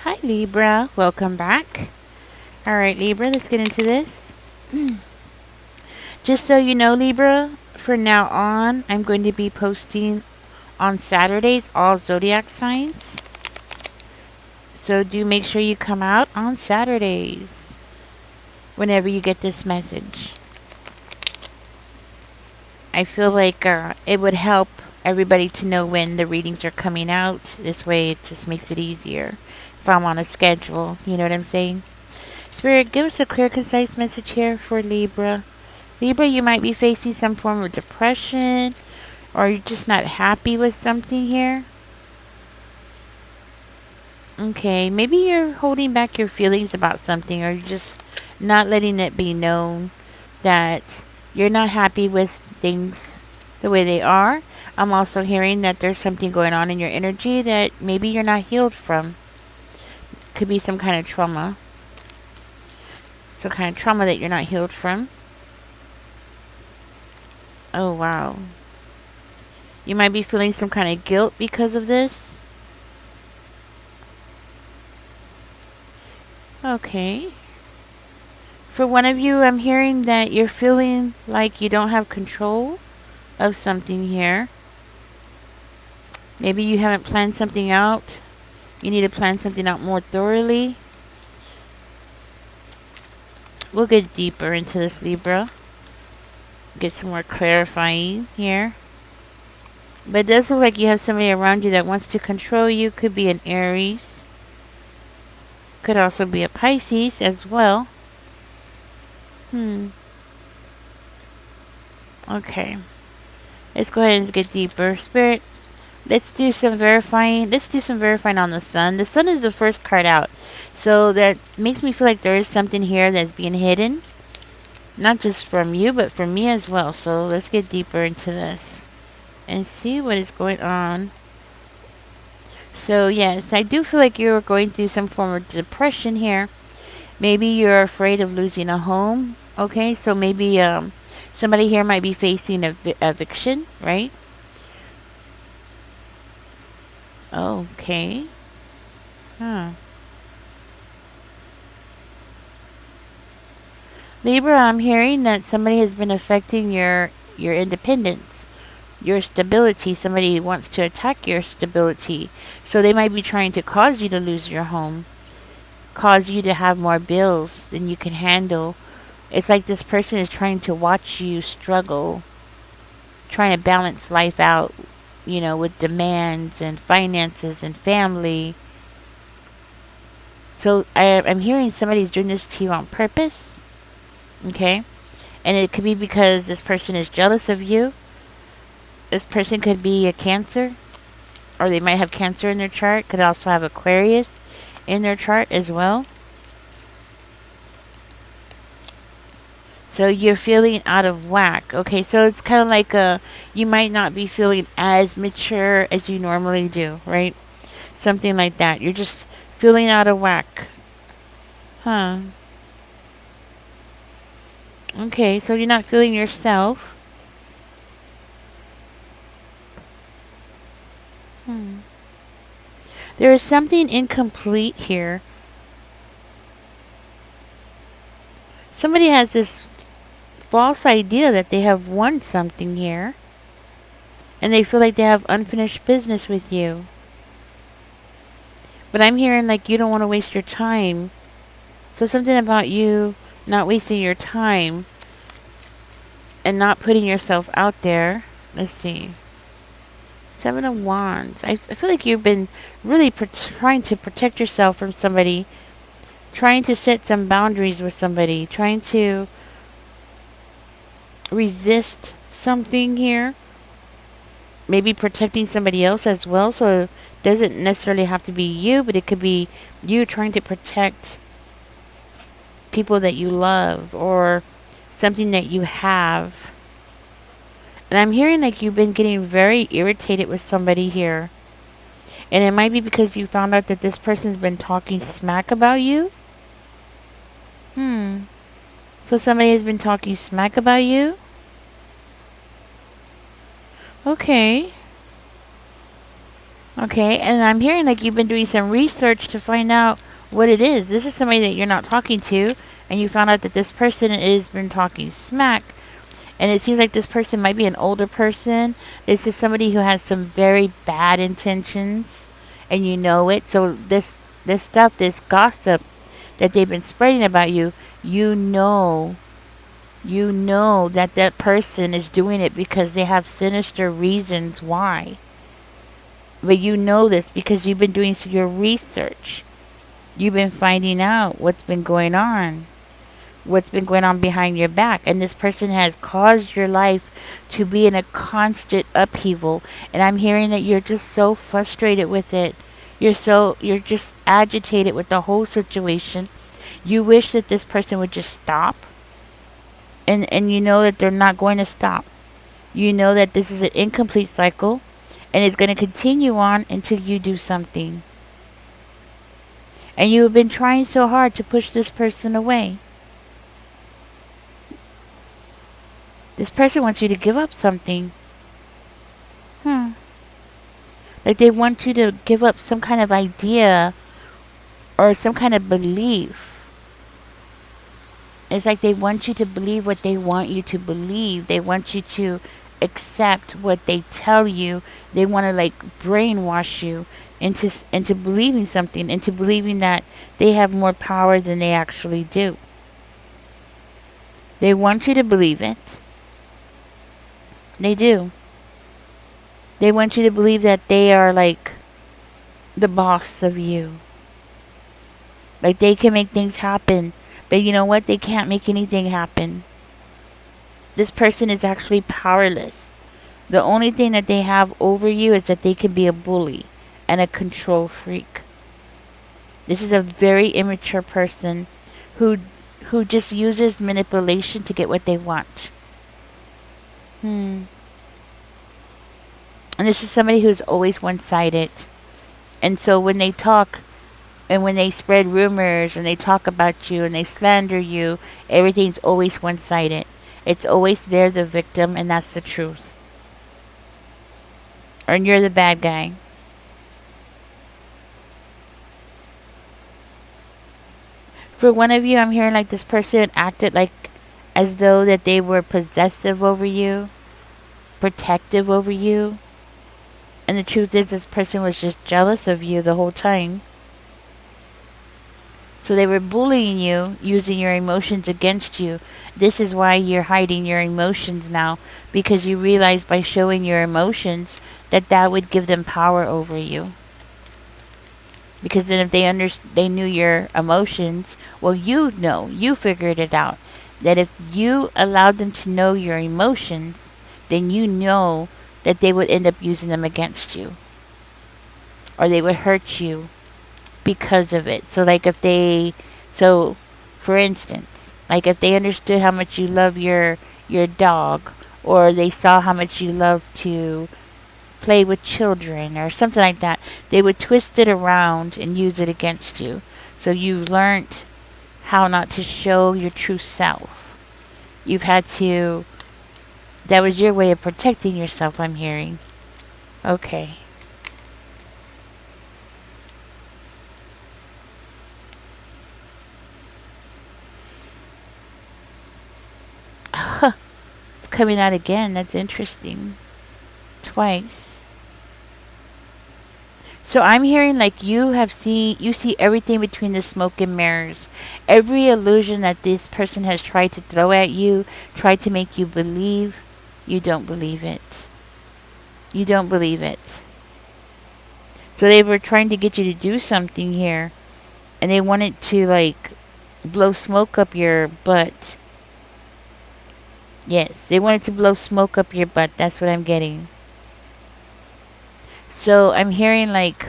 Hi Libra, welcome back. Alright Libra, let's get into this. Just so you know Libra, from now on, I'm going to be posting on Saturdays all zodiac signs. So do make sure you come out on Saturdays whenever you get this message. I feel like it would help everybody to know when the readings are coming out. This way it just makes it easier if I'm on a schedule. You know what I'm saying? Spirit, give us a clear, concise message here for Libra. Libra, you might be facing some form of depression, or you're just not happy with something here. Okay, maybe you're holding back your feelings about something, or you're just not letting it be known that you're not happy with things the way they are. I'm also hearing that there's something going on in your energy that maybe you're not healed from. Could be some kind of trauma. Some kind of trauma that you're not healed from. Oh, wow. You might be feeling some kind of guilt because of this. Okay. For one of you, I'm hearing that you're feeling like you don't have control of something here. Maybe you haven't planned something out. You need to plan something out more thoroughly. We'll get deeper into this, Libra. Get some more clarifying here. But it does look like you have somebody around you that wants to control you. Could be an Aries. Could also be a Pisces as well. Okay. Let's go ahead and get deeper. Spirit, let's do some verifying. Let's do some verifying on the sun. The sun is the first card out. So that makes me feel like there is something here that's being hidden. Not just from you, but from me as well. So let's get deeper into this and see what is going on. So yes, I do feel like you're going through some form of depression here. Maybe you're afraid of losing a home. Okay, so maybe somebody here might be facing eviction, right? Okay. Huh. Libra, I'm hearing that somebody has been affecting your independence, your stability. Somebody wants to attack your stability. So they might be trying to cause you to lose your home, cause you to have more bills than you can handle. It's like this person is trying to watch you struggle, trying to balance life out, with demands and finances and family. So I'm hearing somebody's doing this to you on purpose. Okay? And it could be because this person is jealous of you. This person could be a Cancer, or they might have Cancer in their chart. Could also have Aquarius in their chart as well. So you're feeling out of whack. Okay, so it's kind of like you might not be feeling as mature as you normally do, right? Something like that. You're just feeling out of whack. Huh. Okay, so you're not feeling yourself. There is something incomplete here. Somebody has this false idea that they have won something here, and they feel like they have unfinished business with you. But I'm hearing like you don't want to waste your time. So something about you not wasting your time and not putting yourself out there. Let's see. 7 of Wands. I feel like you've been really trying to protect yourself from somebody, trying to set some boundaries with somebody, trying to resist something here. Maybe protecting somebody else as well. So it doesn't necessarily have to be you, but it could be you trying to protect people that you love or something that you have. And I'm hearing like you've been getting very irritated with somebody here. And it might be because you found out that this person's been talking smack about you. So somebody has been talking smack about you? Okay. Okay, and I'm hearing like you've been doing some research to find out what it is. This is somebody that you're not talking to, and you found out that this person has been talking smack. And it seems like this person might be an older person. This is somebody who has some very bad intentions, and you know it. So this stuff, this gossip that they've been spreading about you, you know, you know that that person is doing it because they have sinister reasons why. But you know this because you've been doing your research. You've been finding out what's been going on. What's been going on behind your back, and this person has caused your life to be in a constant upheaval. And I'm hearing that you're just so frustrated with it. You're just agitated with the whole situation. You wish that this person would just stop, and you know that they're not going to stop. You know that this is an incomplete cycle, and it's going to continue on until you do something. And you have been trying so hard to push this person away. This person wants you to give up something. Like they want you to give up some kind of idea or some kind of belief. It's like they want you to believe what they want you to believe. They want you to accept what they tell you. They want to like brainwash you into believing something, into believing that they have more power than they actually do. They want you to believe it. They do. They want you to believe that they are like the boss of you. Like they can make things happen. But you know what? They can't make anything happen. This person is actually powerless. The only thing that they have over you is that they can be a bully and a control freak. This is a very immature person who just uses manipulation to get what they want. And this is somebody who's always one-sided. And so when they talk and when they spread rumors and they talk about you and they slander you, everything's always one-sided. It's always they're the victim and that's the truth. Or you're the bad guy. For one of you, I'm hearing like this person acted like as though that they were possessive over you, protective over you. And the truth is this person was just jealous of you the whole time. So they were bullying you, using your emotions against you. This is why you're hiding your emotions now, because you realize by showing your emotions that that would give them power over you. Because then if they knew your emotions, well, you figured it out. That if you allowed them to know your emotions, then you know that they would end up using them against you. Or they would hurt you because of it. So for instance, like if they understood how much you love your dog, or they saw how much you love to play with children or something like that, they would twist it around and use it against you. So you've learned how not to show your true self. You've had to, that was your way of protecting yourself, I'm hearing. Okay. It's coming out again. That's interesting. Twice. So I'm hearing like you see everything between the smoke and mirrors. Every illusion that this person has tried to throw at you, tried to make you believe, you don't believe it. You don't believe it. So they were trying to get you to do something here, and they wanted to like blow smoke up your butt. Yes, they wanted to blow smoke up your butt. That's what I'm getting. So I'm hearing like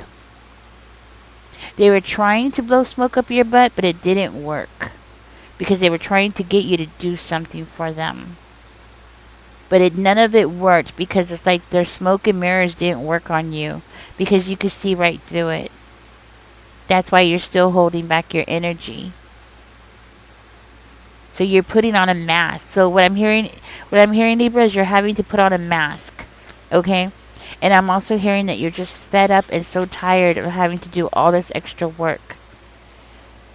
they were trying to blow smoke up your butt, but it didn't work. Because they were trying to get you to do something for them. But none of it worked because it's like their smoke and mirrors didn't work on you. Because you could see right through it. That's why you're still holding back your energy. So you're putting on a mask. So what I'm hearing Libra, is you're having to put on a mask. Okay? And I'm also hearing that you're just fed up and so tired of having to do all this extra work.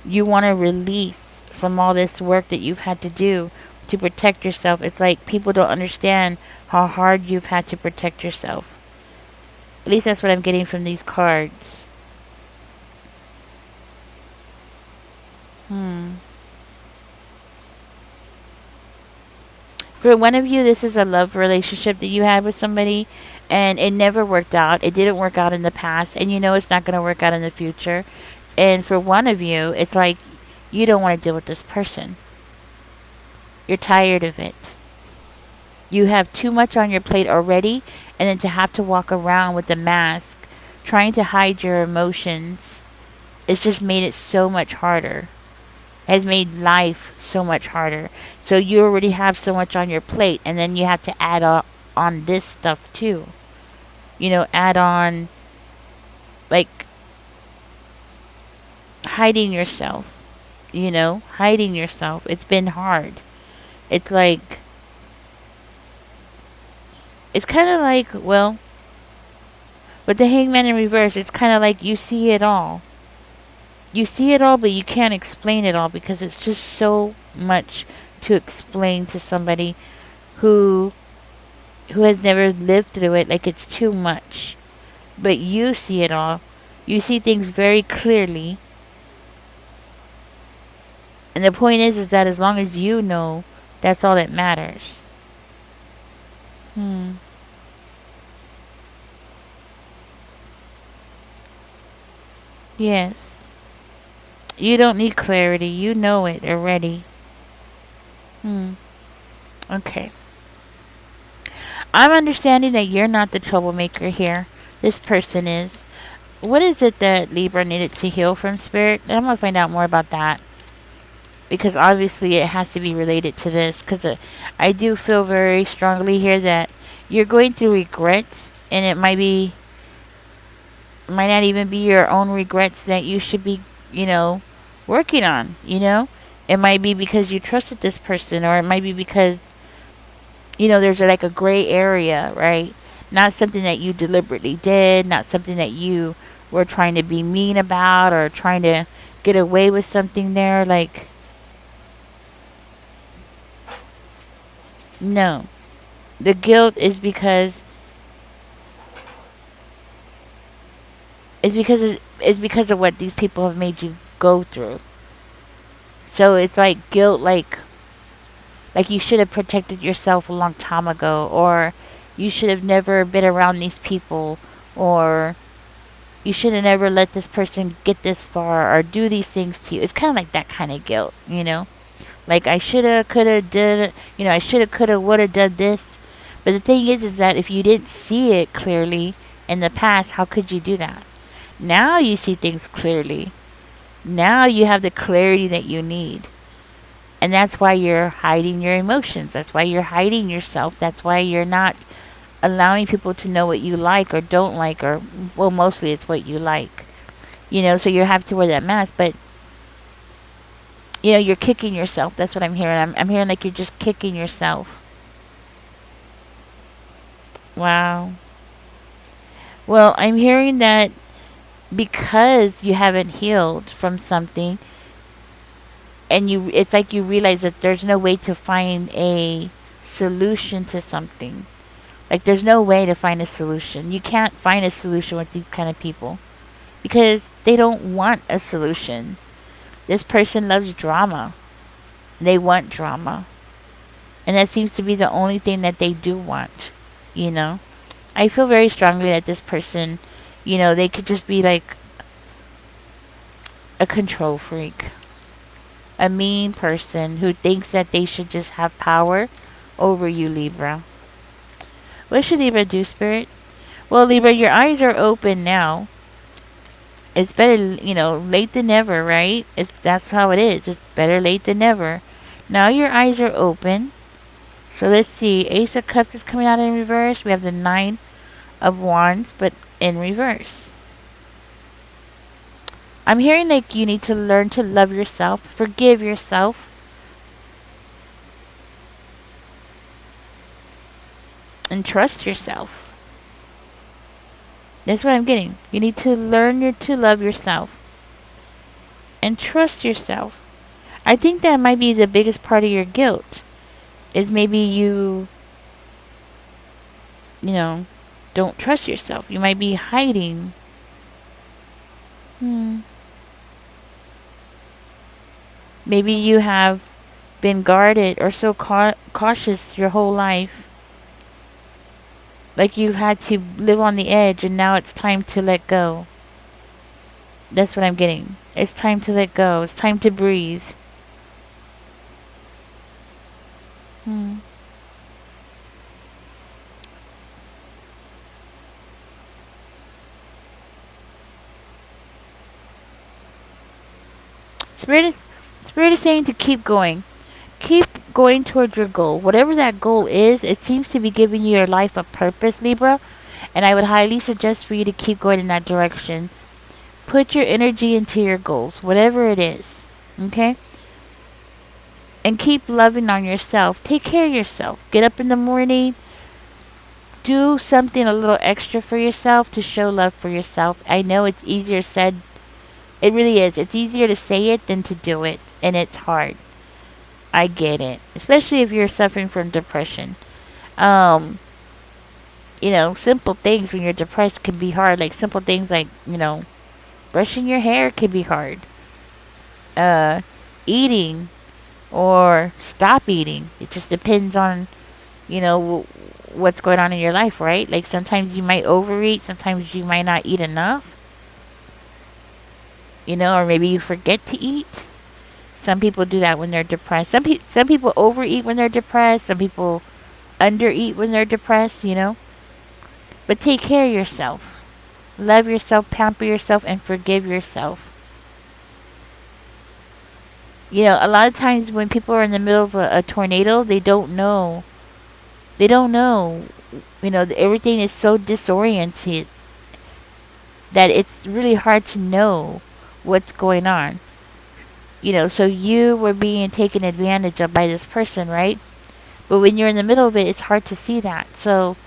You want to release from all this work that you've had to do to protect yourself. It's like people don't understand how hard you've had to protect yourself. At least that's what I'm getting from these cards. For one of you, this is a love relationship that you had with somebody and it never worked out. It didn't work out in the past and you know it's not going to work out in the future. And for one of you, it's like you don't want to deal with this person. You're tired of it. You have too much on your plate already, and then to have to walk around with a mask trying to hide your emotions, it's just made it so much harder. Has made life so much harder. So you already have so much on your plate, and then you have to add on this stuff too. Add on like hiding yourself. Hiding yourself. It's been hard. It's like it's kind of like, well, with the hangman in reverse, it's kind of like you see it all. You see it all, but you can't explain it all because it's just so much to explain to somebody who has never lived through it. Like, it's too much. But you see it all. You see things very clearly. And the point is that as long as you know, that's all that matters. Yes. You don't need clarity. You know it already. Okay. I'm understanding that you're not the troublemaker here. This person is. What is it that Libra needed to heal from, Spirit? I'm going to find out more about that. Because obviously it has to be related to this. Because I do feel very strongly here that you're going through regrets. And it might not even be your own regrets that you should be, working on, It might be because you trusted this person. Or it might be because there's like a gray area, right? Not something that you deliberately did, not something that you were trying to be mean about or trying to get away with something there. Like, no. The guilt is because it's because of what these people have made you go through. So it's like guilt, like you should have protected yourself a long time ago, or you should have never been around these people, or you should have never let this person get this far or do these things to you. It's kind of like that kind of guilt, Like, I should have, could have, did, I should have, could have, would have done this. But the thing is that if you didn't see it clearly in the past, how could you do that? Now you see things clearly. Now you have the clarity that you need. And that's why you're hiding your emotions. That's why you're hiding yourself. That's why you're not allowing people to know what you like or don't like, or, well, mostly it's what you like. So you have to wear that mask, but, you're kicking yourself. That's what I'm hearing. I'm hearing like you're just kicking yourself. Wow. Well, I'm hearing that because you haven't healed from something, and it's like you realize that there's no way to find a solution to something. Like, there's no way to find a solution. You can't find a solution with these kind of people because they don't want a solution. This person loves drama. They want drama. And that seems to be the only thing that they do want, I feel very strongly that this person, they could just be like a control freak. A mean person who thinks that they should just have power over you, Libra. What should Libra do, Spirit? Well, Libra, your eyes are open now. It's better, late than never, right? That's how it is. It's better late than never. Now your eyes are open. So let's see. Ace of Cups is coming out in reverse. We have the Nine of Wands, but in reverse. I'm hearing like you need to learn to love yourself, forgive yourself, and trust yourself. That's what I'm getting. You need to learn to love yourself and trust yourself. I think that might be the biggest part of your guilt. Is maybe you know, don't trust yourself. You might be hiding. Hmm. Maybe you have been guarded or so cautious your whole life. Like you've had to live on the edge and now it's time to let go. That's what I'm getting. It's time to let go. It's time to breathe. Hmm. Spirit is Spirit is saying to keep going. Keep going towards your goal. Whatever that goal is, it seems to be giving your life a purpose, Libra. And I would highly suggest for you to keep going in that direction. Put your energy into your goals, whatever it is. Okay? And keep loving on yourself. Take care of yourself. Get up in the morning. Do something a little extra for yourself to show love for yourself. I know it's easier said. It really is. It's easier to say it than to do it. And it's hard. I get it. Especially if you're suffering from depression. Um, simple things when you're depressed can be hard. Like simple things like, brushing your hair can be hard. Eating or stop eating. It just depends on, what's going on in your life, right? Like sometimes you might overeat, sometimes you might not eat enough. Or maybe you forget to eat. Some people do that when they're depressed. Some people overeat when they're depressed. Some people undereat when they're depressed, But take care of yourself. Love yourself, pamper yourself, and forgive yourself. A lot of times when people are in the middle of a tornado, they don't know. They don't know. Everything is so disoriented that it's really hard to know what's going on. So you were being taken advantage of by this person, right? But when you're in the middle of it, it's hard to see that. So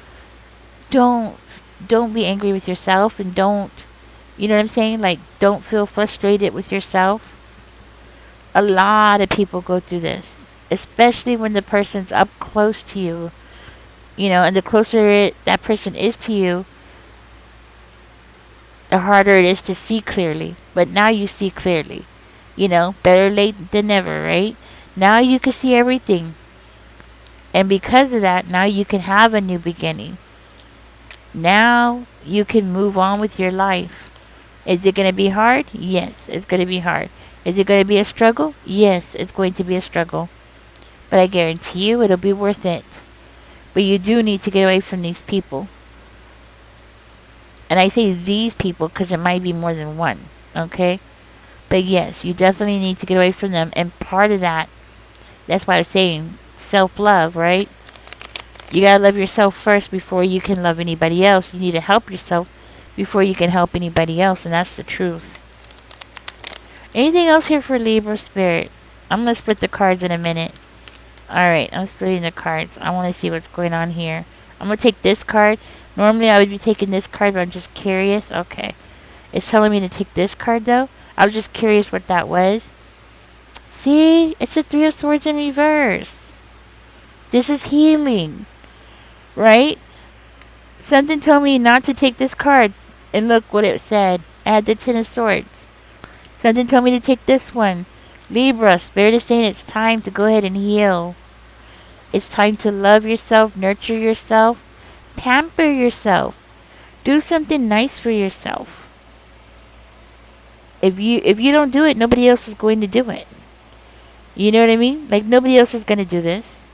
don't be angry with yourself and don't, you know what I'm saying? Like don't feel frustrated with yourself. A lot of people go through this, especially when the person's up close to you. And the closer that person is to you, the harder it is to see clearly. But now you see clearly. Better late than never, right? Now you can see everything. And because of that, now you can have a new beginning. Now you can move on with your life. Is it going to be hard? Yes, it's going to be hard. Is it going to be a struggle? Yes, it's going to be a struggle. But I guarantee you it'll be worth it. But you do need to get away from these people. And I say these people because it might be more than one. Okay? But yes, you definitely need to get away from them. And part of that's why I was saying self-love, right? You gotta love yourself first before you can love anybody else. You need to help yourself before you can help anybody else. And that's the truth. Anything else here for Libra Spirit? I'm gonna split the cards in a minute. Alright, I'm splitting the cards. I want to see what's going on here. I'm gonna take this card. Normally I would be taking this card, but I'm just curious. Okay. It's telling me to take this card though. I was just curious what that was. See? It's the Three of Swords in reverse. This is healing. Right? Something told me not to take this card. And look what it said. I had the Ten of Swords. Something told me to take this one. Libra, Spirit is saying it's time to go ahead and heal. It's time to love yourself, nurture yourself, pamper yourself. Do something nice for yourself. If you don't do it, nobody else is going to do it. You know what I mean? Like nobody else is going to do this.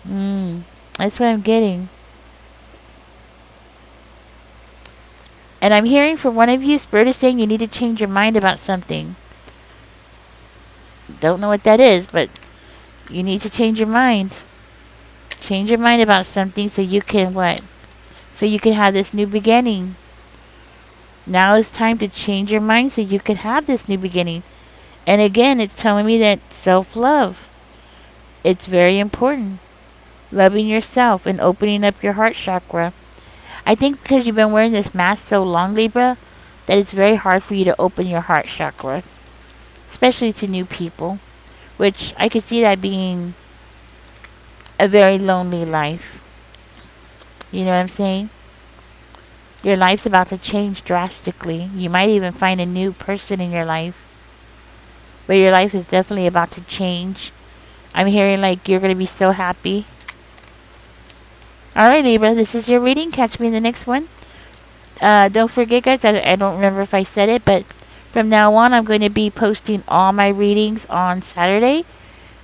That's what I'm getting. And I'm hearing from one of you, Spirit is saying you need to change your mind about something. Don't know what that is, but you need to change your mind. Change your mind about something so you can what? So you can have this new beginning. Now it's time to change your mind so you can have this new beginning. And again, it's telling me that self-love. It's very important. Loving yourself and opening up your heart chakra. I think because you've been wearing this mask so long, Libra, that it's very hard for you to open your heart chakra, especially to new people, which I could see that being a very lonely life. You know what I'm saying? Your life's about to change drastically. You might even find a new person in your life. But your life is definitely about to change. I'm hearing like you're going to be so happy. Alright, Libra, this is your reading. Catch me in the next one. Don't forget, guys, I don't remember if I said it, but from now on, I'm going to be posting all my readings on Saturday.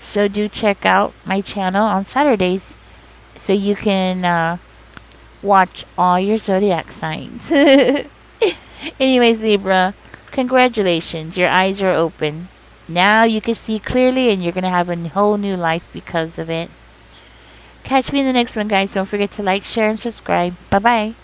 So do check out my channel on Saturdays so you can watch all your zodiac signs. Anyways, Libra, congratulations. Your eyes are open. Now you can see clearly and you're going to have a whole new life because of it. Catch me in the next one, guys. Don't forget to like, share, and subscribe. Bye-bye.